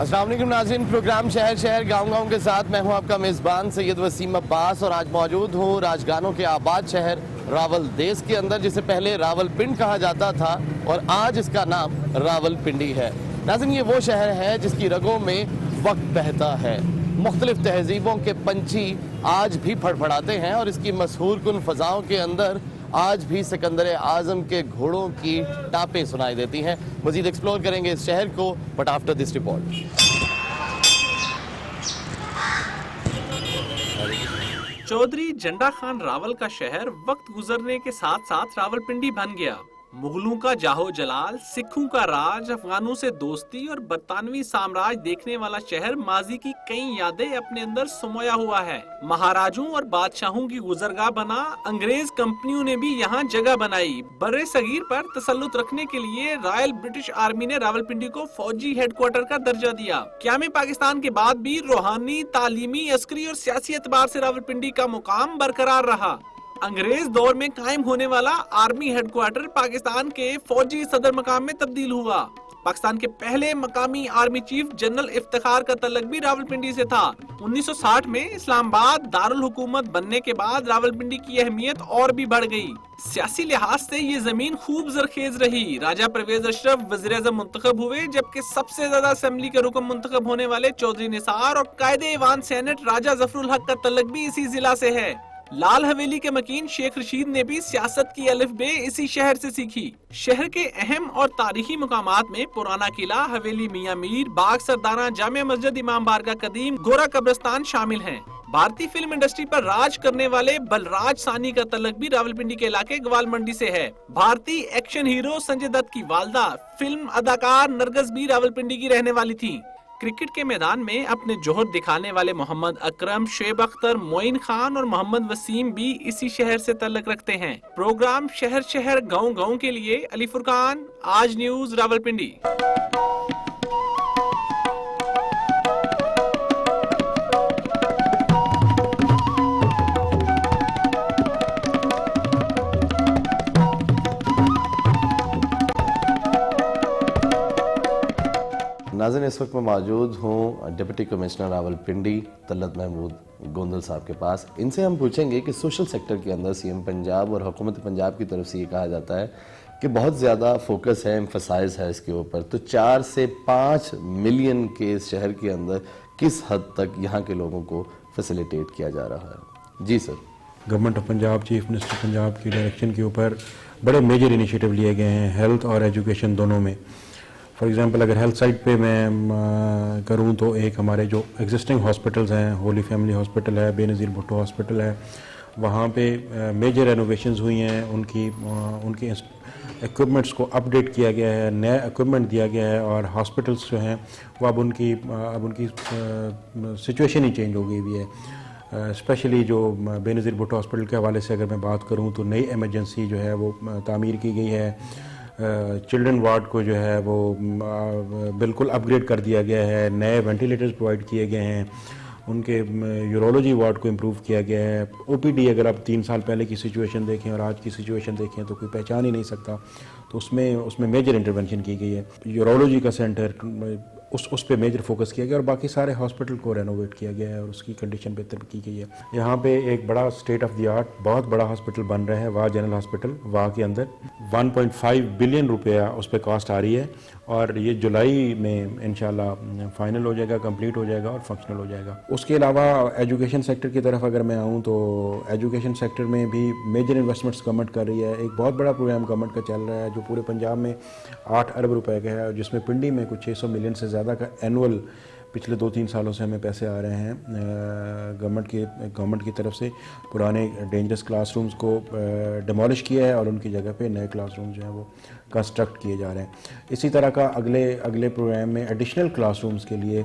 السلام علیکم ناظرین، پروگرام شہر شہر گاؤں گاؤں کے ساتھ میں ہوں آپ کا میزبان سید وسیم عباس، اور آج موجود ہوں راجگانوں کے آباد شہر راول دیس کے اندر، جسے پہلے راول پنڈ کہا جاتا تھا اور آج اس کا نام راول پنڈی ہے۔ ناظرین، یہ وہ شہر ہے جس کی رگوں میں وقت بہتا ہے، مختلف تہذیبوں کے پنچھی آج بھی پھڑپھڑاتے ہیں، اور اس کی مسحور کن فضاؤں کے اندر آج بھی سکندر اعظم کے گھوڑوں کی ٹاپیں سنائی دیتی ہیں۔ مزید ایکسپلور کریں گے اس شہر کو، but after this report. Chaudhry Janda Khan Rawal کا شہر وقت گزرنے کے ساتھ ساتھ راول پنڈی بن گیا۔ مغلوں کا جاہو جلال، سکھوں کا راج، افغانوں سے دوستی اور برطانوی سامراج دیکھنے والا شہر ماضی کی کئی یادیں اپنے اندر سمویا ہوا ہے۔ مہاراجوں اور بادشاہوں کی گزرگاہ بنا، انگریز کمپنیوں نے بھی یہاں جگہ بنائی۔ برِ صغیر پر تسلط رکھنے کے لیے رائل برٹش آرمی نے راول پنڈی کو فوجی ہیڈ کوارٹر کا درجہ دیا۔ قیام پاکستان کے بعد بھی روحانی، تعلیمی، عسکری اور سیاسی اعتبار سے راول پنڈی کا مقام برقرار رہا۔ انگریز دور میں قائم ہونے والا آرمی ہیڈ کوارٹر پاکستان کے فوجی صدر مقام میں تبدیل ہوا۔ پاکستان کے پہلے مقامی آرمی چیف جنرل افتخار کا تعلق بھی راول پنڈی سے تھا۔ 1960 میں اسلام آباد دارالحکومت بننے کے بعد راول پنڈی کی اہمیت اور بھی بڑھ گئی۔ سیاسی لحاظ سے یہ زمین خوب زرخیز رہی۔ راجہ پرویز اشرف وزیر اعظم منتخب ہوئے، جبکہ سب سے زیادہ اسمبلی کے رکن منتخب ہونے والے چودھری نثار اور قائد ایوان سینٹ راجہ ظفر الحق کا تعلق بھی اسی ضلع سے ہے۔ لال حویلی کے مکین شیخ رشید نے بھی سیاست کی الف بے اسی شہر سے سیکھی۔ شہر کے اہم اور تاریخی مقامات میں پرانا قلعہ، حویلی میاں میر، باغ سردارہ، جامع مسجد امام بارگاہ قدیم، گورا قبرستان شامل ہیں۔ بھارتی فلم انڈسٹری پر راج کرنے والے بلراج ثانی کا تعلق بھی راول پنڈی کے علاقے گوال منڈی سے ہے۔ بھارتی ایکشن ہیرو سنجے دت کی والدہ فلم اداکار نرگس بھی راول پنڈی کی رہنے والی تھی۔ کرکٹ کے میدان میں اپنے جوہر دکھانے والے محمد اکرم، شعیب اختر، معین خان اور محمد وسیم بھی اسی شہر سے تعلق رکھتے ہیں۔ پروگرام شہر شہر گاؤں گاؤں کے لیے علی فرقان، آج نیوز، راول پنڈی۔ ناظرین، اس وقت میں موجود ہوں ڈپٹی کمشنر راول پنڈی طلعت محمود گوندل صاحب کے پاس۔ ان سے ہم پوچھیں گے کہ سوشل سیکٹر کے اندر سی ایم پنجاب اور حکومت پنجاب کی طرف سے یہ کہا جاتا ہے کہ بہت زیادہ فوکس ہے، ایمفسائز ہے اس کے اوپر، تو 4 سے 5 ملین کے اس شہر کے اندر کس حد تک یہاں کے لوگوں کو فیسیلیٹیٹ کیا جا رہا ہے؟ جی sir. Government of Punjab, chief minister Punjab کی ڈائریکشن کے اوپر بڑے میجر انیشیٹو لیے گئے ہیں ہیلتھ اور ایجوکیشن دونوں میں۔ فار ایگزامپل اگر ہیلتھ سائٹ پہ میں کروں تو ایک ہمارے جو ایگزسٹنگ ہاسپٹلز ہیں، ہولی فیملی ہاسپٹل ہے، بے نظیر بھٹو ہاسپٹل ہے، وہاں پہ میجر رینوویشنز ہوئی ہیں، ان کی ایکوپمنٹس کو اپ ڈیٹ کیا گیا ہے، نیا ایکوپمنٹ دیا گیا ہے، اور ہاسپٹلس جو ہیں وہ اب ان کی سچویشن ہی چینج ہو گئی ہوئی ہے۔ اسپیشلی جو بے نظیر بھٹو ہاسپٹل کے حوالے سے اگر میں بات کروں تو نئی ایمرجنسی جو ہے وہ تعمیر کی گئی ہے۔ چلڈرن وارڈ کو جو ہے وہ بالکل اپ گریڈ کر دیا گیا ہے، نئے وینٹیلیٹرز پرووائڈ کیے گئے ہیں، ان کے یورولوجی وارڈ کو امپروو کیا گیا ہے۔ او پی ڈی اگر آپ 3 سال پہلے کی سچویشن دیکھیں اور آج کی سچویشن دیکھیں تو کوئی پہچان ہی نہیں سکتا، تو اس میں میجر انٹرونشن کی گئی ہے۔ یورولوجی کا سینٹر اس پہ میجر فوکس کیا گیا، اور باقی سارے ہاسپٹل کو رینوویٹ کیا گیا ہے اور اس کی کنڈیشن بہتر کی گئی ہے۔ یہاں پہ ایک بڑا اسٹیٹ آف دی آرٹ بہت بڑا ہاسپٹل بن رہا ہے، واہ جنرل ہاسپٹل واہ کے اندر 1.5 بلین روپیہ اس پہ کاسٹ آ رہی ہے، اور یہ جولائی میں انشاءاللہ فائنل ہو جائے گا، کمپلیٹ ہو جائے گا اور فنکشنل ہو جائے گا۔ اس کے علاوہ ایجوکیشن سیکٹر کی طرف اگر میں آؤں تو ایجوکیشن سیکٹر میں بھی میجر انویسٹمنٹس گورنمنٹ کر رہی ہے۔ ایک بہت بڑا پروگرام گورنمنٹ کا چل رہا ہے جو پورے پنجاب میں 8 ارب روپے کا ہے، جس میں پنڈی میں کچھ 600 ملین سے زیادہ کا اینول پچھلے 2-3 سالوں سے ہمیں پیسے آ رہے ہیں گورنمنٹ کی طرف سے۔ پرانے ڈینجرس کلاس رومز کو ڈیمولش کیا ہے اور ان کی جگہ پہ نئے کلاس رومز جو ہیں وہ کنسٹرکٹ کیے جا رہے ہیں۔ اسی طرح کا اگلے پروگرام میں ایڈیشنل کلاس رومز کے لیے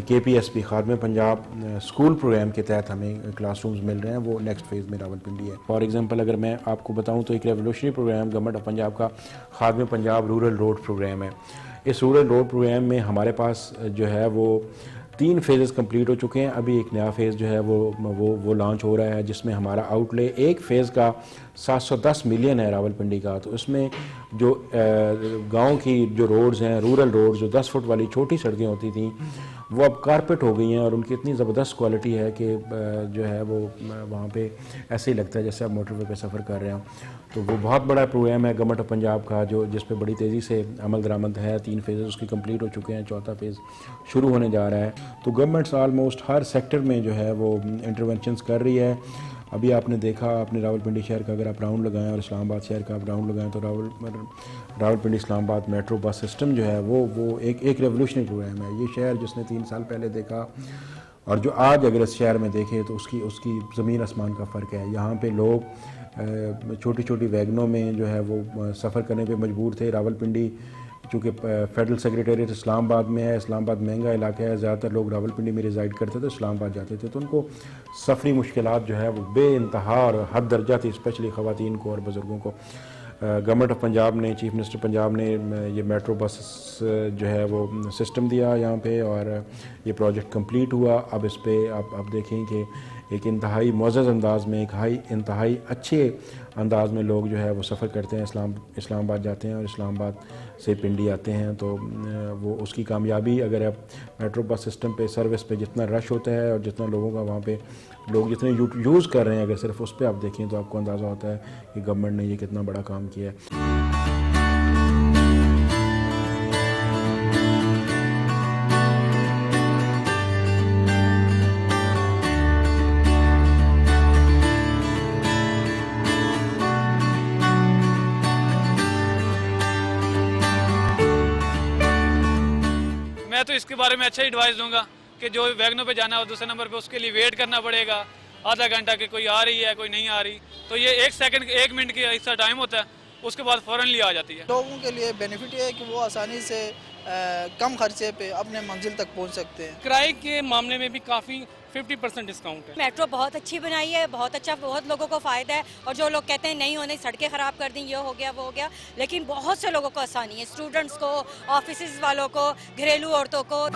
کے پی ایس پی خادم پنجاب اسکول پروگرام کے تحت ہمیں کلاس رومز مل رہے ہیں، وہ نیکسٹ فیز میں راول پنڈی ہے۔ فار ایگزامپل اگر میں آپ کو بتاؤں تو ایک revolutionary program government of Punjab کا خادم پنجاب رورل روڈ پروگرام ہے۔ اس رورل روڈ پروگرام میں ہمارے پاس جو ہے وہ 3 فیزز کمپلیٹ ہو چکے ہیں. ابھی ایک نیا فیز جو ہے وہ لانچ ہو رہا ہے جس میں ہمارا آؤٹ لے ایک فیز کا 710 ملین ہے راولپنڈی کا. تو اس میں جو گاؤں کی جو روڈز ہیں, رورل روڈز, جو 10 فٹ والی چھوٹی سڑکیں ہوتی تھیں وہ اب کارپیٹ ہو گئی ہیں, اور ان کی اتنی زبردست کوالٹی ہے کہ جو ہے وہ وہاں پہ ایسے ہی لگتا ہے جیسے آپ موٹر وے پہ سفر کر رہے ہیں. تو وہ بہت بڑا پروگرام ہے گورنمنٹ آف پنجاب کا جس پہ بڑی تیزی سے عمل درآمد ہے. 3 فیزز اس کی کمپلیٹ ہو چکے ہیں, 4تھا فیز شروع ہونے جا رہا ہے. تو گورنمنٹس آلموسٹ ہر سیکٹر میں جو ہے وہ انٹرونشنز کر رہی ہے. ابھی آپ نے دیکھا اپنے راولپنڈی شہر کا اگر آپ راؤنڈ لگائیں اور اسلام آباد شہر کا آپ راؤنڈ لگائیں تو راولپنڈی اسلام آباد میٹرو بس سسٹم جو ہے وہ ایک ریولوشنری پروگرام ہے. یہ شہر جس نے 3 سال پہلے دیکھا اور جو آج اگر اس شہر میں دیکھے تو اس کی زمین آسمان کا فرق ہے. یہاں پہ لوگ چھوٹی چھوٹی ویگنوں میں جو ہے وہ سفر کرنے پہ مجبور تھے. راولپنڈی چونکہ فیڈرل سیکریٹریٹ اسلام آباد میں ہے, اسلام آباد مہنگا علاقہ ہے, زیادہ تر لوگ راولپنڈی میں ریزائڈ کرتے تھے, اسلام آباد جاتے تھے, تو ان کو سفری مشکلات جو ہے وہ بے انتہا اور حد درجہ تھی, اسپیشلی خواتین کو اور بزرگوں کو. گورنمنٹ آف پنجاب نے, چیف منسٹر پنجاب نے یہ میٹرو بس جو ہے وہ سسٹم دیا یہاں پہ, اور یہ پروجیکٹ کمپلیٹ ہوا. اب اس پہ آپ دیکھیں کہ ایک انتہائی معزز انداز میں, ایک انتہائی اچھے انداز میں لوگ جو ہے وہ سفر کرتے ہیں, اسلام آباد جاتے ہیں اور اسلام آباد سے پنڈی آتے ہیں. تو وہ اس کی کامیابی, اگر آپ میٹرو بس سسٹم پہ سروس پہ جتنا رش ہوتا ہے اور جتنا لوگوں کا وہاں پہ لوگ جتنے یوز کر رہے ہیں, اگر صرف اس پہ آپ دیکھیں تو آپ کو اندازہ ہوتا ہے کہ گورنمنٹ نے یہ کتنا بڑا کام کیا ہے. میں تو اس کے بارے میں اچھا ایڈوائز دوں گا کہ جو ویگنوں پہ جانا ہے اور دوسرے نمبر پہ اس کے لیے ویٹ کرنا پڑے گا آدھا گھنٹہ کہ کوئی آ رہی ہے کوئی نہیں آ رہی, تو یہ 1 سیکنڈ 1 منٹ کی ایسا ٹائم ہوتا ہے, اس کے بعد فوراًلی آ جاتی ہے. لوگوں کے لیے بینیفٹ یہ ہے کہ وہ آسانی سے کم خرچے پہ اپنے منزل تک پہنچ سکتے ہیں. کرائے کے معاملے میں بھی کافی 50% ڈسکاؤنٹ ہے. میٹرو بہت اچھی بنائی ہے, بہت اچھا, بہت لوگوں کو فائدہ ہے. اور جو لوگ کہتے ہیں نہیں ہونے, سڑکیں خراب کر دیں, یہ ہو گیا وہ ہو گیا, لیکن بہت سے لوگوں کو آسانی ہے, اسٹوڈنٹس کو, آفیسز والوں کو, گھریلو عورتوں کو.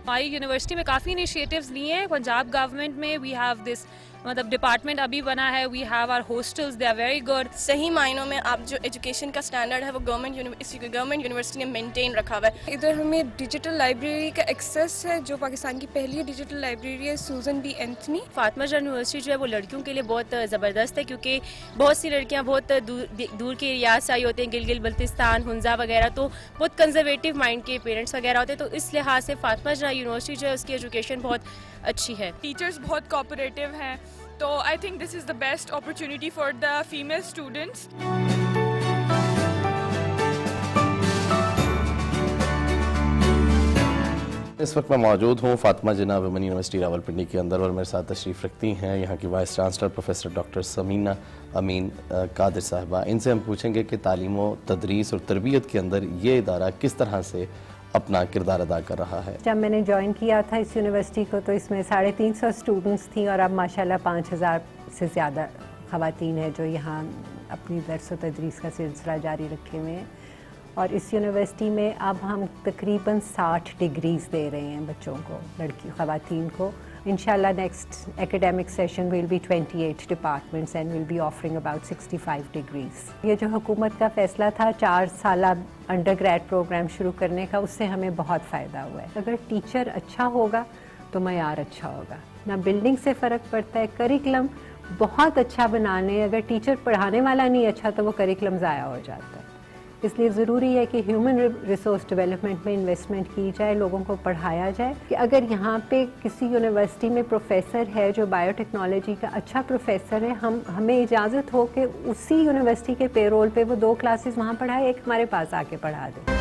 ہماری یونیورسٹی میں کافی انیشیٹیوز لیے ہیں. پنجاب گورنمنٹ میں وی ہیو دس مطلب ڈپارٹمنٹ ابھی بنا ہے, we have our hostels, they are very good. صحیح معنوں میں آپ جو ایجوکیشن کا اسٹینڈرڈ ہے وہ گورنمنٹ یونیورسٹی نے مینٹین رکھا ہوا ہے. ادھر ہمیں ڈیجیٹل لائبریری کا ایکسیس ہے, جو پاکستان کی پہلی ڈیجیٹل لائبریری ہے, Susan B Anthony. Fatima Jinnah university جو ہے وہ لڑکیوں کے لیے بہت زبردست ہے, کیونکہ بہت سی لڑکیاں بہت دور کی ریاض سے آئی ہوتی ہیں, گلگت بلتستان, ہنزا وغیرہ, تو بہت کنزرویٹو مائنڈ کے پیرنٹس وغیرہ ہوتے ہیں. تو اس لحاظ سے فاطمہ جان یونیورسٹی جو ہے اس کی ایجوکیشن بہت اچھی ہے. ٹیچرز بہت کوآپریٹیو ہیں, تو I think this is the best opportunity for the female students. اس وقت میں موجود ہوں فاطمہ جناح ویمن یونیورسٹی راولپنڈی کے اندر, اور میرے ساتھ تشریف رکھتی ہیں یہاں کی vice chancellor professor doctor Samina Amin Qadir صاحبہ. ان سے ہم پوچھیں گے کہ تعلیم و تدریس اور تربیت کے اندر یہ ادارہ کس طرح سے اپنا کردار ادا کر رہا ہے. جب میں نے جوائن کیا تھا اس یونیورسٹی کو تو اس میں 350 اسٹوڈنٹس تھیں, اور اب ماشاءاللہ 5000 سے زیادہ خواتین ہیں جو یہاں اپنی درس و تدریس کا سلسلہ جاری رکھے ہوئے ہیں. اور اس یونیورسٹی میں اب ہم تقریباً 60 ڈگریز دے رہے ہیں بچوں کو, خواتین کو. انشاءاللہ next academic session will be 28 departments and will be offering about 65 degrees. یہ جو حکومت کا فیصلہ تھا 4 سالہ انڈر گریڈ پروگرام شروع کرنے کا, اس سے ہمیں بہت فائدہ ہوا ہے. اگر ٹیچر اچھا ہوگا تو معیار اچھا ہوگا. نہ بلڈنگ سے فرق پڑتا ہے, کریکلم بہت اچھا بنانے, اگر ٹیچر پڑھانے والا نہیں اچھا تو وہ کریکلم ضائع ہو جاتا ہے. اس لیے ضروری ہے کہ ہیومن ریسورس ڈیولپمنٹ میں انویسٹمنٹ کی جائے, لوگوں کو پڑھایا جائے. کہ اگر یہاں پہ کسی یونیورسٹی میں پروفیسر ہے جو بایو ٹیکنالوجی کا اچھا پروفیسر ہے, ہمیں اجازت ہو کہ اسی یونیورسٹی کے پے رول پہ وہ 2 کلاسز وہاں پڑھائے, ایک ہمارے پاس آ کے پڑھا دے.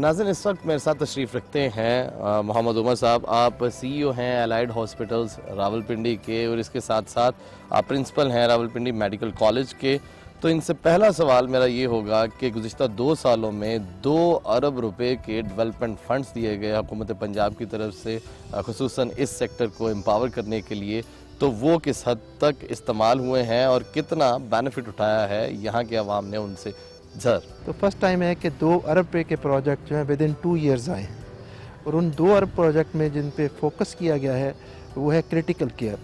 नाज़रीन, इस वक्त मेरे साथ तशरीफ़ रखते हैं मोहम्मद उमर साहब। आप CEO हैं एलाइड हॉस्पिटल्स रावलपिंडी के और इसके साथ साथ आप प्रिंसिपल हैं रावलपिंडी मेडिकल कॉलेज के। तो इनसे पहला सवाल मेरा ये होगा कि गुज़िश्ता 2 सालों में 2 अरब रुपए के डेवलपमेंट फंड्स दिए गए हुकूमत पंजाब की तरफ से, खुसूसन इस सेक्टर को एम्पावर करने के लिए, तो वो किस हद तक इस्तेमाल हुए हैं और कितना बेनिफिट उठाया है यहाँ के अवाम ने उनसे? सर, तो फर्स्ट टाइम है कि 2 अरब रुपये के प्रोजेक्ट जो हैं विद इन 2 ईयर्स आए हैं, और उन 2 अरब प्रोजेक्ट में जिन पे फोकस किया गया है वो है क्रिटिकल केयर।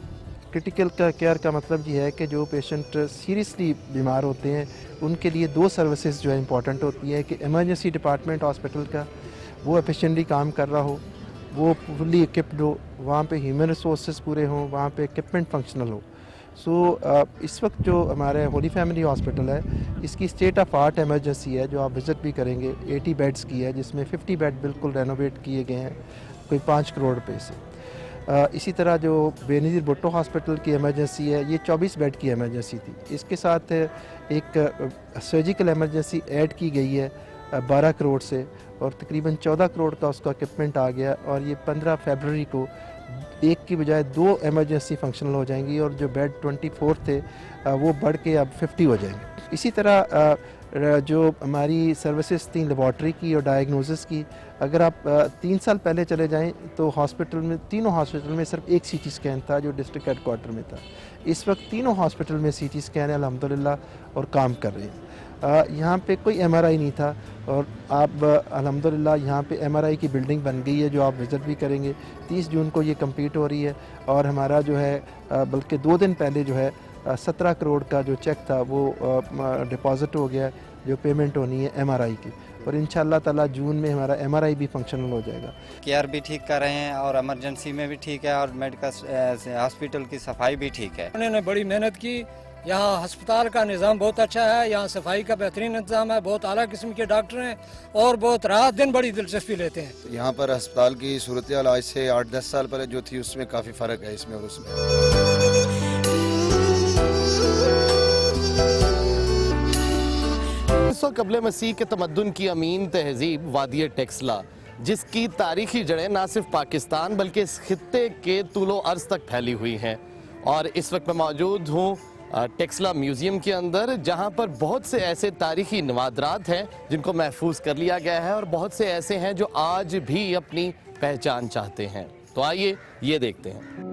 क्रिटिकल केयर का मतलब ये है कि जो पेशेंट सीरियसली बीमार होते हैं उनके लिए 2 सर्विसेज जो है इंपॉर्टेंट होती है कि इमरजेंसी डिपार्टमेंट हॉस्पिटल का वो एफिशिएंटली काम कर रहा हो, वो फुली इक्विप्ड हो, वहाँ पे ह्यूमन रिसोर्सेज पूरे हों, वहाँ पे इक्विपमेंट फंक्शनल हो। इस वक्त जो हमारे होली फैमिली हॉस्पिटल है इसकी स्टेट ऑफ आर्ट इमरजेंसी है, जो आप विज़िट भी करेंगे, 80 बेड्स की है, जिसमें 50 बेड बिल्कुल रेनोवेट किए गए हैं कोई 5 करोड़ रुपए से। इसी तरह जो बेनज़ीर भुट्टो हॉस्पिटल की इमरजेंसी है ये 24 बेड की इमरजेंसी थी। इसके साथ एक सर्जिकल इमरजेंसी ऐड की गई है 12 करोड़ से, और तकरीबन 14 करोड़ का उसका इक्विपमेंट आ गया, और ये 15 फरवरी को एक की बजाय 2 इमरजेंसी फंक्शनल हो जाएंगी, और जो बेड 24 थे वो बढ़ के अब 50 हो जाएंगे। इसी तरह जो हमारी सर्विसेज थी लेबॉर्ट्री की और डायग्नोसिस की, अगर आप 3 साल पहले चले जाएं तो हॉस्पिटल में, तीनों हॉस्पिटल में सिर्फ एक CT स्कैन था जो डिस्ट्रिक्ट हेडक्वार्टर में था। इस वक्त तीनों हॉस्पिटल में CT स्कैन है अल्हम्दुलिल्लाह, और काम कर रहे हैं। यहाँ पे कोई MRI नहीं था, और आप अल्हम्दुलिल्लाह यहाँ पे MRI की बिल्डिंग बन गई है जो आप विज़िट भी करेंगे। 30 जून को ये कंप्लीट हो रही है, और हमारा जो है बल्कि 2 दिन पहले जो है 17 करोड़ का जो चेक था वो डिपॉजिट हो गया, जो पेमेंट होनी है MRI की, और इंशाअल्लाह ताला जून में हमारा MRI भी फंक्शनल हो जाएगा। केयर भी ठीक कर रहे हैं और इमरजेंसी में भी ठीक है, और मेडिकल हॉस्पिटल की सफाई भी ठीक है। उन्होंने बड़ी मेहनत की। यहाँ अस्पताल का निज़ाम बहुत अच्छा है, यहाँ सफाई का बेहतरीन इंतजाम है, बहुत आला किस्म के डॉक्टर हैं और बहुत रात दिन बड़ी दिलचस्पी लेते हैं। यहाँ पर अस्पताल की सूरत हाल आज से 8-10 साल पहले जो थी उसमें काफ़ी फ़र्क है इसमें और उसमें। कबले मसीह के तमद्दुन की अमीन तहजीब वादी टेक्सला, जिसकी तारीखी जड़ें ना सिर्फ पाकिस्तान बल्कि इस खित्ते के तूलो अर्ज तक फैली हुई हैं। और इस वक्त मैं मौजूद हूँ टेक्सला म्यूज़ियम के अंदर, जहाँ पर बहुत से ऐसे तारीखी नवादरात हैं जिनको महफूज कर लिया गया है, और बहुत से ऐसे हैं जो आज भी अपनी पहचान चाहते हैं। तो आइए ये देखते हैं।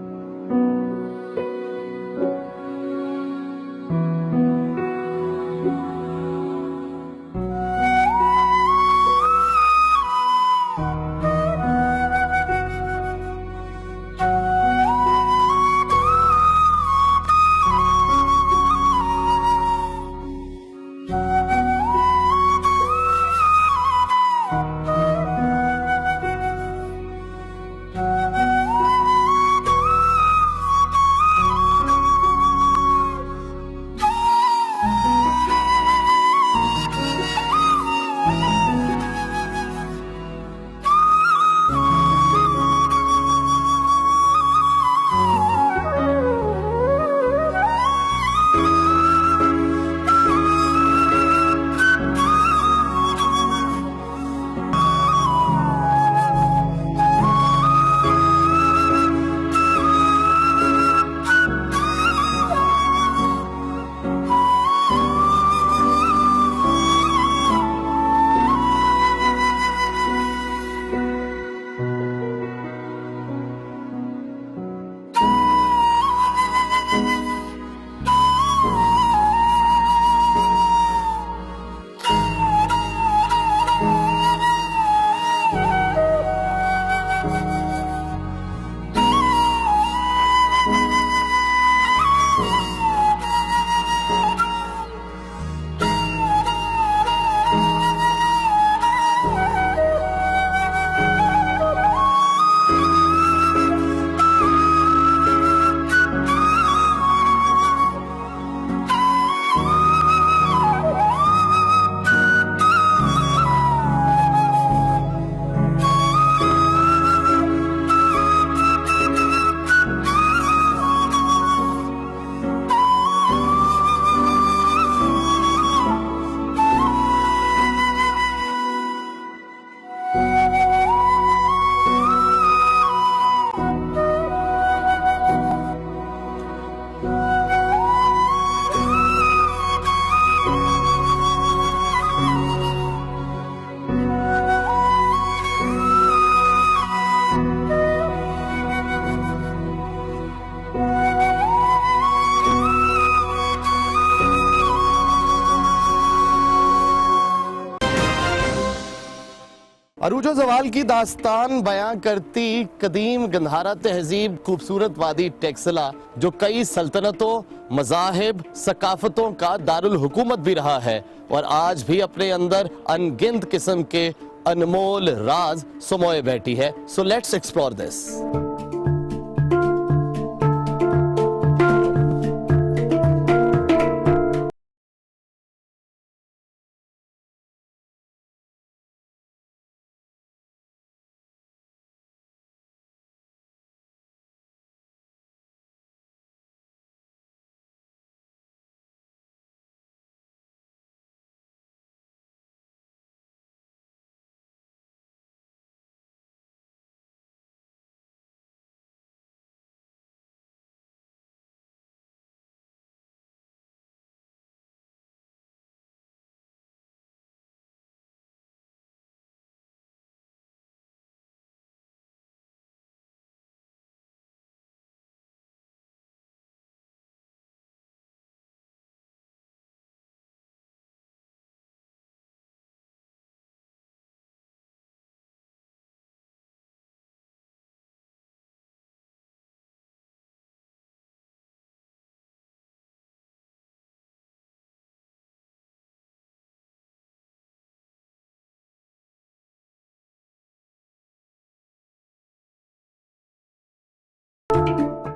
अरूज ज़वाल की दास्तान बयां करती कदीम गंधारा तहजीब खूबसूरत वादी टेक्सला जो कई सल्तनतों, मज़ाहिब, सकाफतों का दारुल हुकूमत भी रहा है और आज भी अपने अंदर अनगिनत किस्म के अनमोल राज समोए बैठी है. So let's explore this.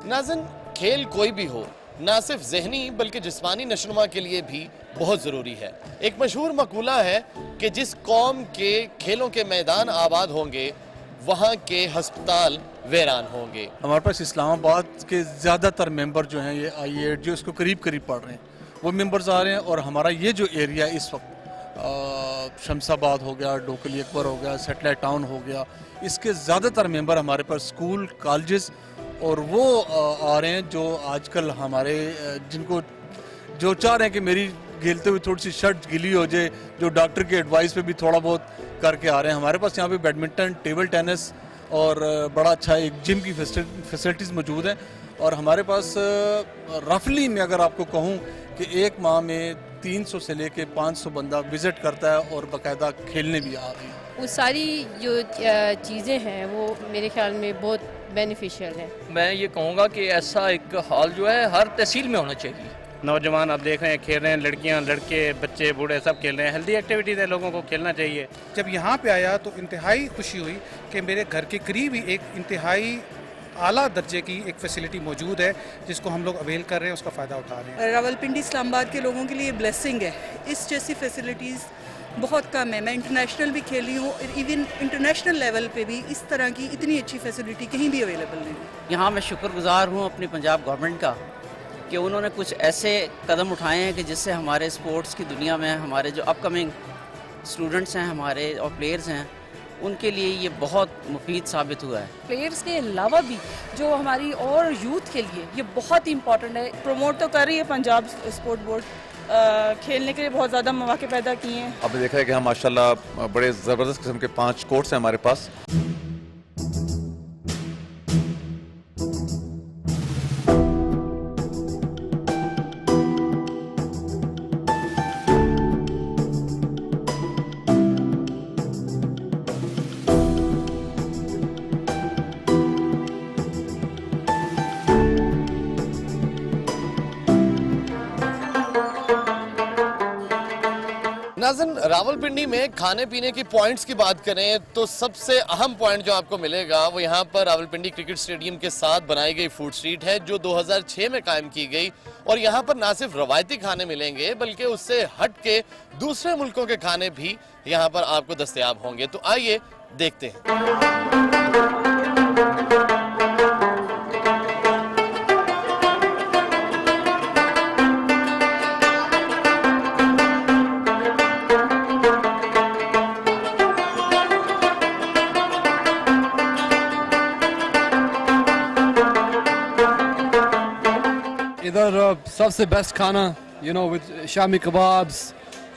नाज़रीन, खेल कोई भी हो, ना सिर्फ ज़हनी बल्कि जिस्मानी नशोनुमा के लिए भी बहुत ज़रूरी है. एक मशहूर मकूला है कि जिस कौम के खेलों के मैदान आबाद होंगे वहाँ के हस्पताल वीरान होंगे. हमारे पास इस्लामाबाद के ज़्यादातर मेंबर जो हैं, ये आई जो इसको करीब करीब पढ़ रहे हैं, वो मेंबर्स आ रहे हैं. और हमारा ये जो एरिया इस वक्त शमसाबाद हो गया, डोकली अकबर हो गया, सेटेलाइट टाउन हो गया, इसके ज़्यादातर मेंबर हमारे पास स्कूल, कॉलेजेस और वो आ रहे हैं जो आजकल हमारे जिनको जो चाह रहे हैं कि मेरी खेलते हुए थोड़ी सी शर्ट गिली हो जाए, जो डॉक्टर की एडवाइस पे भी थोड़ा बहुत करके आ रहे हैं. हमारे पास यहाँ पे बैडमिंटन, टेबल टेनिस और बड़ा अच्छा एक जिम की फैसिलिटीज़ मौजूद हैं. और हमारे पास रफली में अगर आपको कहूँ कि एक माह में 300 से लेके 500 बंदा विज़िट करता है और बाकायदा खेलने भी आ रहे हैं. वो सारी जो चीज़ें हैं वो मेरे ख्याल में बहुत बेनिफिशियल है. मैं ये कहूँगा कि ऐसा एक हाल जो है हर तहसील में होना चाहिए. नौजवान आप देख रहे हैं खेल रहे हैं, लड़कियां, लड़के, बच्चे, बूढ़े सब खेल रहे हैं. हेल्दी एक्टिविटीज़ है, लोगों को खेलना चाहिए. जब यहाँ पे आया तो इंतहाई खुशी हुई कि मेरे घर के करीब ही एक इंतहाई आला दर्जे की एक फैसिलिटी मौजूद है जिसको हम लोग अवेल कर रहे हैं, उसका फ़ायदा उठा रहे हैं. रावलपिंडी इस्लामाबाद के लोगों के लिए ब्लेसिंग है. इस जैसी फैसिलिटीज़ बहुत कम है. मैं इंटरनेशनल भी खेली हूँ, इवन इंटरनेशनल लेवल पे भी इस तरह की इतनी अच्छी फैसिलिटी कहीं भी अवेलेबल नहीं है. यहाँ मैं शुक्रगुजार हूँ अपनी पंजाब गवर्नमेंट का कि उन्होंने कुछ ऐसे कदम उठाए हैं कि जिससे हमारे स्पोर्ट्स की दुनिया में हमारे जो अपकमिंग स्टूडेंट्स हैं हमारे और प्लेयर्स हैं उनके लिए ये बहुत मुफीद साबित हुआ है. प्लेयर्स के अलावा भी जो हमारी और यूथ के लिए ये बहुत इम्पॉर्टेंट है. प्रमोट तो कर रही है पंजाब स्पोर्ट बोर्ड, खेलने के लिए बहुत ज़्यादा मौके पैदा किए हैं. आपने देखा है कि हम माशाल्लाह बड़े ज़बरदस्त किस्म के 5 कोर्ट्स हैं हमारे पास. नाज़रीन, रावलपिंडी में खाने पीने की पॉइंट्स की बात करें तो सबसे अहम पॉइंट जो आपको मिलेगा वो यहाँ पर रावलपिंडी क्रिकेट स्टेडियम के साथ बनाई गई फूड स्ट्रीट है जो 2006 में कायम की गई. और यहाँ पर ना सिर्फ रवायती खाने मिलेंगे बल्कि उससे हट के दूसरे मुल्कों के खाने भी यहाँ पर आपको दस्तयाब होंगे. तो आइए देखते हैं. इधर सबसे बेस्ट खाना with Shami kebabs,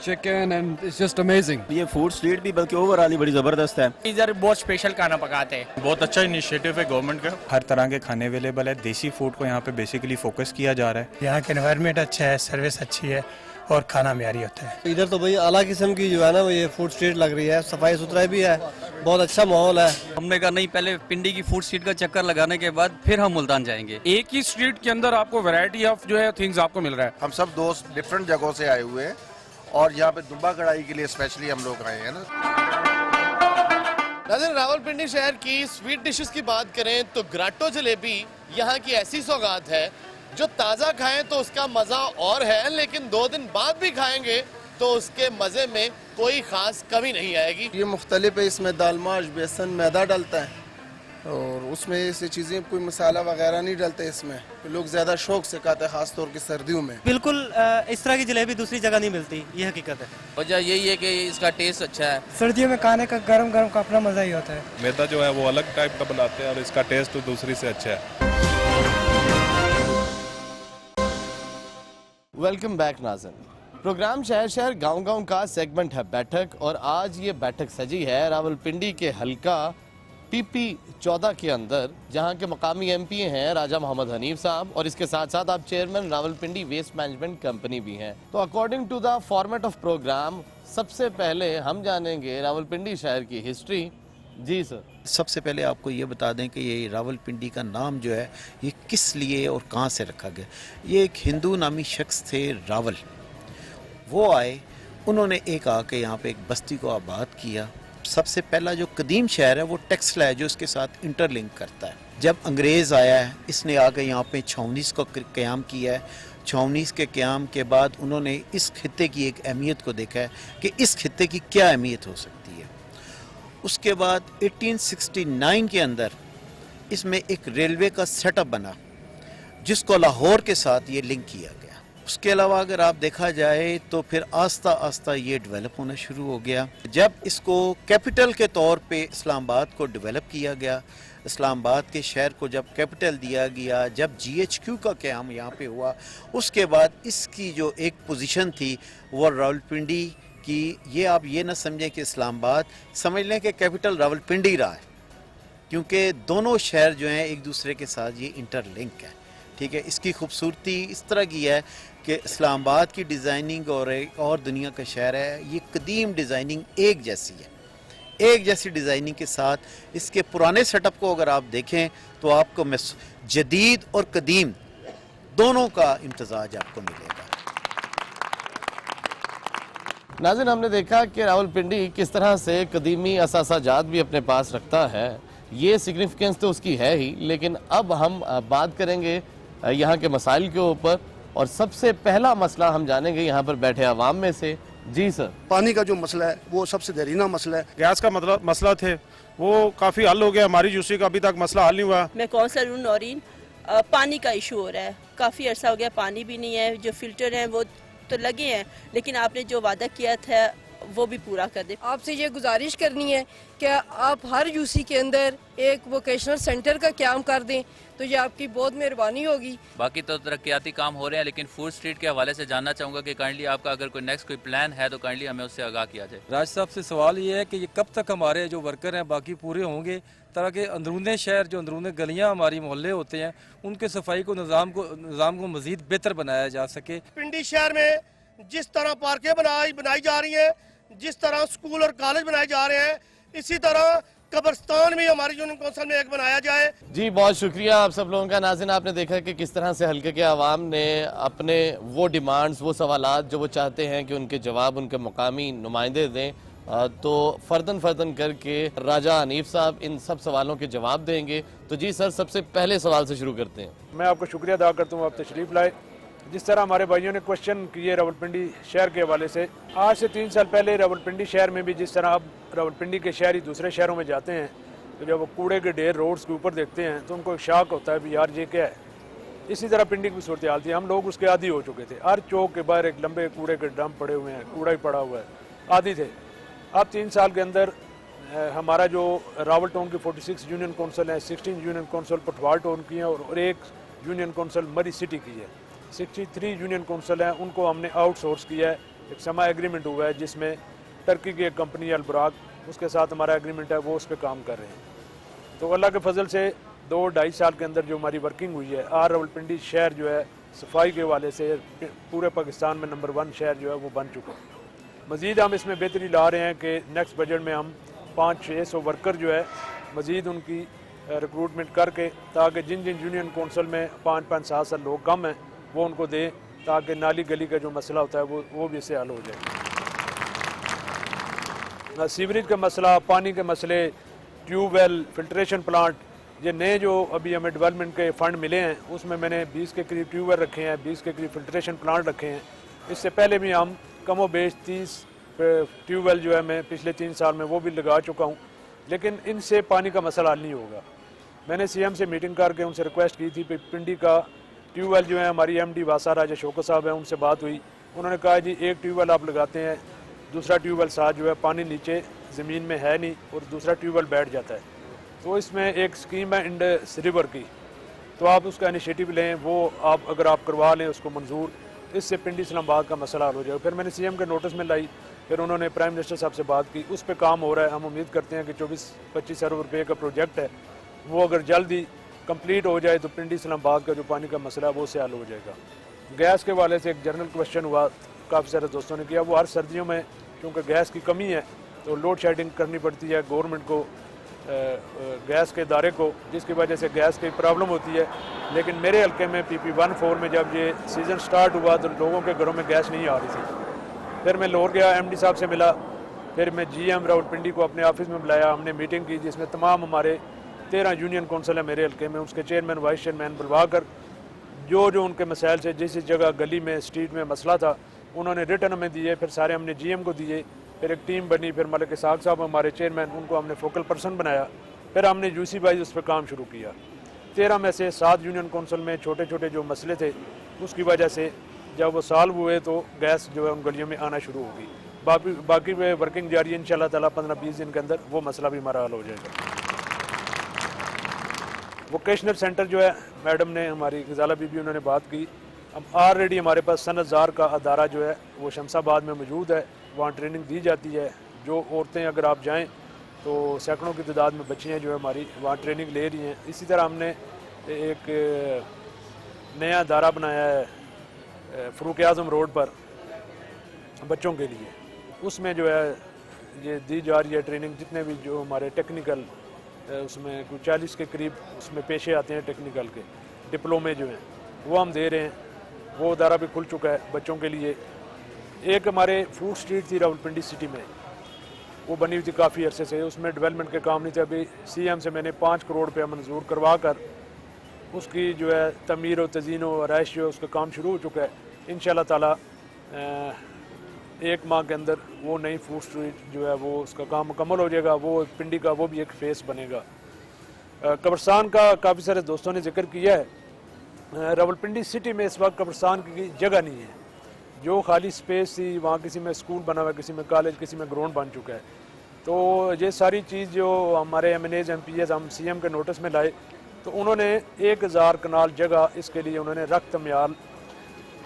chicken, and it's just amazing. ये फूड स्ट्रीट भी बल्कि ओवरऑल ही बड़ी ज़बरदस्त है। इधर बहुत स्पेशल खाना पकाते हैं। बहुत अच्छा इनिशिएटिव है गवर्नमेंट का। हर तरह के खाने अवेलेबल है। देसी फूड को यहाँ पे बेसिकली फोकस किया जा रहा है। यहाँ का एनवायरनमेंट अच्छा है, सर्विस अच्छी है और खाना म्यारी होता है। इधर तो भाई आला किस्म की जो है ना वो ये फूड स्ट्रीट लग रही है, सफाई सुथराई भी है, बहुत अच्छा माहौल है। हमने कहा नहीं, पहले पिंडी की फूड स्ट्रीट का चक्कर लगाने के बाद फिर हम मुल्तान जाएंगे। एक ही स्ट्रीट के अंदर आपको वैरायटी ऑफ जो है थिंग्स आपको मिल रहा है। हम सब दोस्त डिफरेंट जगहों से आए हुए हैं और यहाँ पे दुम्बा कढ़ाई के लिए स्पेशली हम लोग आए हैं ना। नाज़रीन, रावलपिंडी शहर की स्वीट डिशेस की बात करें तो ग्राटो जलेबी यहाँ की ऐसी सौगात है जो ताज़ा खाएं तो उसका मज़ा और है, लेकिन 2 दिन बाद भी खाएंगे तो उसके मज़े में कोई ख़ास कमी नहीं आएगी। ये मुख्तलिफ है, इसमें दाल माश, बेसन, मैदा डलता है और उसमें ऐसी चीज़ें कोई मसाला वगैरह नहीं डलते इसमें। लोग ज़्यादा शौक से खाते हैं, ख़ास तौर की सर्दियों में। बिल्कुल इस तरह की जलेबी दूसरी जगह नहीं मिलती, ये हकीकत है। वजह यही है कि इसका टेस्ट अच्छा है। सर्दियों में खाने का गरम गरम का अपना मज़ा ही होता है। मैदा जो है वो अलग टाइप का बनाते हैं और इसका टेस्ट तो दूसरी से अच्छा है। वेलकम बैक नाज़रीन। प्रोग्राम शहर शहर गांव गांव का सेगमेंट है बैठक, और आज ये बैठक सजी है रावलपिंडी के हल्का PP 14 के अंदर, जहां के मकामी MP हैं राजा मोहम्मद हनीफ साहब, और इसके साथ साथ आप chairman Rawalpindi waste management company भी हैं। तो according to the format of program सबसे पहले हम जानेंगे रावलपिंडी शहर की हिस्ट्री। जी सर। सबसे पहले आपको ये बता दें कि ये रावलपिंडी का नाम जो है ये किस लिए और कहाँ से रखा गया। ये एक हिंदू नामी शख्स थे रावल, वो आए, उन्होंने एक आके यहाँ पे एक बस्ती को आबाद किया। सबसे पहला जो कदीम शहर है वो टेक्सला है जो इसके साथ इंटरलिंक करता है। जब अंग्रेज़ आया है इसने आके यहाँ पे छावनीस को क़याम किया है। छावनीस के क़याम के बाद उन्होंने इस खित्ते की एक अहमियत को देखा है कि इस खित्ते की क्या अहमियत हो सकती है। उसके बाद 1869 के अंदर इसमें एक रेलवे का सेटअप बना जिसको लाहौर के साथ ये लिंक किया गया। उसके अलावा अगर आप देखा जाए तो फिर आस्ता आस्ता ये डेवलप होना शुरू हो गया। जब इसको कैपिटल के तौर पे इस्लामाबाद को डेवलप किया गया, इस्लामाबाद के शहर को जब कैपिटल दिया गया, जब GHQ का क़याम यहाँ पे हुआ, उसके बाद इसकी जो एक पोजीशन थी वो रावलपिंडी कि ये आप ये ना समझें कि इस्लामाबाद, समझ लें कि कैपिटल रावलपिंडी रहा है, क्योंकि दोनों शहर जो हैं एक दूसरे के साथ ये इंटरलिंक है। ठीक है, इसकी खूबसूरती इस तरह की है कि इस्लामाबाद की डिज़ाइनिंग और दुनिया का शहर है, ये कदीम डिज़ाइनिंग एक जैसी है। एक जैसी डिज़ाइनिंग के साथ इसके पुराने सेटअप को अगर आप देखें तो आपको जदीद और कदीम दोनों का इम्तजाज आपको मिलेगा। नाज़रीन, हमने देखा कि रावलपिंडी किस तरह से कदीमी असासाजात भी अपने पास रखता है, ये सिग्निफिकेंस तो उसकी है ही, लेकिन अब हम बात करेंगे यहाँ के मसाइल के ऊपर, और सबसे पहला मसला हम जानेंगे यहाँ पर बैठे अवाम में से। जी सर। पानी का जो मसला है वो सबसे देरीना मसला है। गैस का मसला थे वो काफ़ी हल हो गया, हमारी यूसी का अभी तक मसला हल नहीं हुआ। मैं कौंसलर हूँ नौरीन। पानी का इशू हो रहा है, काफ़ी अर्सा हो गया पानी भी नहीं है। जो फिल्टर हैं वो तो लगे हैं, लेकिन आपने जो वादा किया था वो भी पूरा कर दे। आपसे ये गुजारिश करनी है कि आप हर यूसी के अंदर एक वोकेशनल सेंटर का क़याम कर दें, तो ये आपकी बहुत मेहरबानी होगी। बाकी तो तरक्याती काम हो रहे हैं, लेकिन फूड स्ट्रीट के हवाले से जानना चाहूँगा कि काइंडली आपका अगर कोई नेक्स्ट कोई प्लान है तो काइंडली हमें उससे आगाह किया जाए। राज साहब से सवाल ये है कि ये कब तक हमारे जो वर्कर हैं बाकी पूरे होंगे ताकि अंदरूने शहर जो अंदरूने गलियाँ हमारी मोहल्ले होते हैं उनके सफाई को निज़ाम को मज़ीद बेहतर बनाया जा सके। पिंडी शहर में जिस तरह पार्कें बनाई जा रही हैं, जिस तरह स्कूल और कॉलेज बनाए जा रहे हैं, इसी तरह कब्रिस्तान भी हमारी यूनियन कौंसिल में एक बनाया जाए। जी बहुत शुक्रिया आप सब लोगों का। नाज़रीन, आपने देखा कि किस तरह से हल्के के आवाम ने अपने वो डिमांड्स, वो सवालात जो वो चाहते हैं कि उनके जवाब उनके मुकामी नुमाइंदे दें, तो फर्दन करके राजा हनीफ साहब इन सब सवालों के जवाब देंगे। तो जी सर, सबसे पहले सवाल से शुरू करते हैं। मैं आपको शुक्रिया अदा करता हूँ, आप तशरीफ़ लाए। जिस तरह हमारे भाइयों ने क्वेश्चन किए रावलपिंडी शहर के हवाले से, आज से 3 साल पहले रावलपिंडी शहर में भी जिस तरह अब रावलपिंडी के शहरी दूसरे शहरों में जाते हैं तो जब वो कूड़े के ढेर रोड्स के ऊपर देखते हैं तो उनको एक शाक होता है भी यार ये क्या है। इसी तरह पिंडी की सूरत हाल थी, हम लोग उसके आदी हो चुके थे। हर चौक के बाहर एक लंबे कूड़े के ड्रम पड़े हुए हैं, कूड़ा ही पड़ा हुआ है, आदी थे। अब 3 साल के अंदर हमारा जो रावल टाउन की 46 यूनियन कौंसिल है, 16 यूनियन कौंसिल पटवार टाउन की है और एक यूनियन कौंसिल मरी सिटी की है। 63 यूनियन कौंसिल हैं, उनको हमने आउटसोर्स किया है एक समा एग्रीमेंट हुआ है जिसमें टर्की की एक कंपनी अलबराक, उसके साथ हमारा एग्रीमेंट है, वो उस पर काम कर रहे हैं। तो अल्लाह के फजल से 2-2.5 साल के अंदर जो हमारी वर्किंग हुई है, आज रावलपिंडी शहर जो है सफाई के हवाले से पूरे पाकिस्तान में नंबर 1 शहर जो है वो बन चुका है। मज़ीद हम इसमें बेहतरी ला रहे हैं कि नेक्स्ट बजट में हम 500-600 वर्कर जो है मज़ीद उनकी रिक्रूटमेंट करके, ताकि जिन जिन यूनियन कौंसल में 5-5, 7 लोग कम हैं वो उनको दें, ताकि नाली गली का जो मसला होता है वो भी इससे हल हो जाए। सीवरेज का मसला, पानी के मसले, ट्यूबवेल, फिल्ट्रेशन प्लांट, ये नए जो अभी हमें डेवलपमेंट के फ़ंड मिले हैं उसमें मैंने 20 के करीब ट्यूबवेल रखे हैं, 20 के करीब फिल्ट्रेशन प्लांट रखे हैं। इससे पहले भी हम कमो बेश 30 ट्यूबवेल जो है मैं पिछले 3 साल में वो भी लगा चुका हूँ, लेकिन इनसे पानी का मसला हल नहीं होगा। मैंने CM से मीटिंग करके उनसे रिक्वेस्ट की थी कि पिंडी का ट्यूबवेल जो है, हमारी MD वासा राजा शौकत साहब हैं, उनसे बात हुई। उन्होंने कहा जी एक ट्यूबवेल आप लगाते हैं, दूसरा ट्यूबवेल साथ जो है पानी नीचे ज़मीन में है नहीं और दूसरा ट्यूबवेल बैठ जाता है। तो इसमें एक स्कीम है इंडस रिवर की, तो आप उसका इनिशिएटिव लें, वो आप अगर आप करवा लें उसको मंजूर, इससे पिंडी इस्लामाबाद का मसला हल हो जाएगा। फिर मैंने CM के नोटिस में लाई, फिर उन्होंने प्राइम मिनिस्टर साहब से बात की, उस पर काम हो रहा है। हम उम्मीद करते हैं कि 24-25 अरब रुपये का प्रोजेक्ट है, वो अगर जल्दी कंप्लीट हो जाए तो पिंडी इस्लामाबाद का जो पानी का मसला है वो से हल हो जाएगा। गैस के वाले से एक जनरल क्वेश्चन हुआ, काफ़ी सारे दोस्तों ने किया। वो हर सर्दियों में क्योंकि गैस की कमी है तो लोड शेडिंग करनी पड़ती है गवर्नमेंट को, गैस के इदारे को, जिसकी वजह से गैस की प्रॉब्लम होती है। लेकिन मेरे हल्के में PP14 में जब ये सीज़न स्टार्ट हुआ तो लोगों के घरों में गैस नहीं आ रही थी। फिर मैं लाहौर गया, MD साहब से मिला, फिर मैं GM रावलपिंडी को अपने ऑफिस में बुलाया, हमने मीटिंग की जिसमें तमाम हमारे 13 यूनियन कौंसल है मेरे हल्के में, उसके चेयरमैन वाइस चेयरमैन बुलवा कर जो उनके मसाइल से जिस जगह गली में स्ट्रीट में मसला था उन्होंने रिटर्न में दिए, फिर सारे हमने GM को दिए, फिर एक टीम बनी, फिर मलिक इसहाक साहब हमारे चेयरमैन, उनको हमने फोकल पर्सन बनाया, फिर हमने UC वाइज उस पर काम शुरू किया। 13 में से 7 यूनियन कौंसल में छोटे छोटे जो मसले थे उसकी वजह से जब वो सॉल्व हुए तो गैस जो है उन गलियों में आना शुरू होगी। बाकी वर्किंग जारी है, इंशाल्लाह ताला 15-20 दिन के अंदर वो मसला भी हमारा हल हो जाएगा। वोकेशनल सेंटर जो है, मैडम ने हमारी गजाला बीबी उन्होंने बात की, अब ऑलरेडी हमारे पास सनतजार का अदारा जो है वो शमशाबाद में मौजूद है, वहाँ ट्रेनिंग दी जाती है। जो औरतें अगर आप जाएं तो सैकड़ों की तादाद में बच्चियाँ जो है हमारी वहाँ ट्रेनिंग ले रही हैं। इसी तरह हमने एक नया अदारा बनाया है फ़रूक आज़म रोड पर बच्चों के लिए, उसमें जो है ये दी जा रही है ट्रेनिंग। जितने भी जो हमारे टेक्निकल उसमें कुछ 40 के करीब उसमें पेशे आते हैं टेक्निकल के डिप्लोमे जो हैं वो हम दे रहे हैं। वो अदारा भी खुल चुका है बच्चों के लिए। एक हमारे फूड स्ट्रीट थी रावलपिंडी सिटी में, वो बनी हुई थी काफ़ी अरसे से, उसमें डेवलपमेंट के काम नहीं थे। अभी CM से मैंने 5 करोड़ रुपया मंजूर करवा कर उसकी जो है तमीर और तज़ीन और आराइश जो है उसका काम शुरू हो चुका है। इंशाल्लाह ताला 1 माह के अंदर वो नई फूड स्ट्रीट जो है वो उसका काम मुकम्मल हो जाएगा। वो पिंडी का वो भी एक फेस बनेगा। कब्रिस्तान का काफ़ी सारे दोस्तों ने जिक्र किया है। रावलपिंडी सिटी में इस वक्त कब्रिस्तान की जगह नहीं है, जो खाली स्पेस थी वहाँ किसी में स्कूल बना हुआ है, किसी में कॉलेज, किसी में ग्राउंड बन चुका है। तो ये सारी चीज़ जो हमारे MNAs MPs हम CM के नोटिस में लाए तो उन्होंने 1000 कनाल जगह इसके लिए उन्होंने रक्त म्याल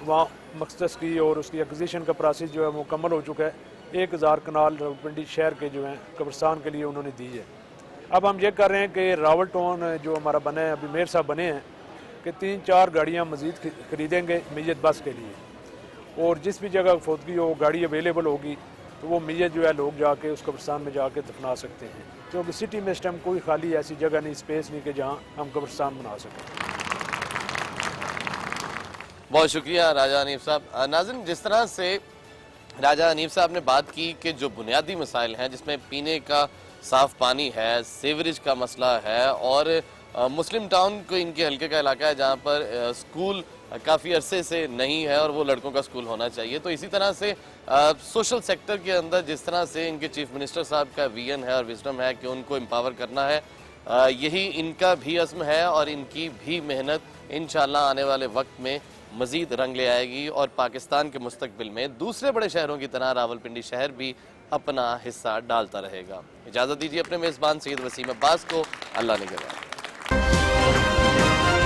वहाँ मखसस की और उसकी एक्विजिशन का प्रोसेस जो है मुकम्मल हो चुका है। 1000 कनाल रावलपिंडी शहर के जो हैं कब्रिस्तान के लिए उन्होंने दी है। अब हम ये कर रहे हैं कि रावल टाउन जो हमारा बना है, अभी मेयर साहब बने हैं कि 3-4 गाड़ियाँ मज़ीद खरीदेंगे मैयत बस के लिए, और जिस भी जगह फौतगी हो गाड़ी अवेलेबल होगी तो वो मैयत जो है लोग जाके उस कब्रिस्तान में जाके दफना सकते हैं, क्योंकि सिटी में इस टाइम कोई खाली ऐसी जगह नहीं, स्पेस नहीं कि जहाँ हम कब्रिस्तान बना सकें। बहुत शुक्रिया राजा हनीफ साहब। नाज़रीन, जिस तरह से राजा हनीफ साहब ने बात की कि जो बुनियादी मसाइल हैं जिसमें पीने का साफ़ पानी है, सीवरेज का मसला है, और मुस्लिम टाउन को इनके हल्के का इलाका है जहाँ पर स्कूल काफ़ी अरसे से नहीं है और वो लड़कों का स्कूल होना चाहिए। तो इसी तरह से सोशल सेक्टर के अंदर जिस तरह से इनके चीफ मिनिस्टर साहब का विजन है और विजडम है कि उनको एम्पावर करना है, यही इनका भी अज़्म है और इनकी भी मेहनत इंशाअल्लाह आने वाले वक्त में मज़ीद रंग ले आएगी और पाकिस्तान के मुस्तकबिल में दूसरे बड़े शहरों की तरह रावलपिंडी शहर भी अपना हिस्सा डालता रहेगा। इजाज़त दीजिए अपने मेज़बान सैयद वसीम अब्बास को। अल्लाह निगहबान।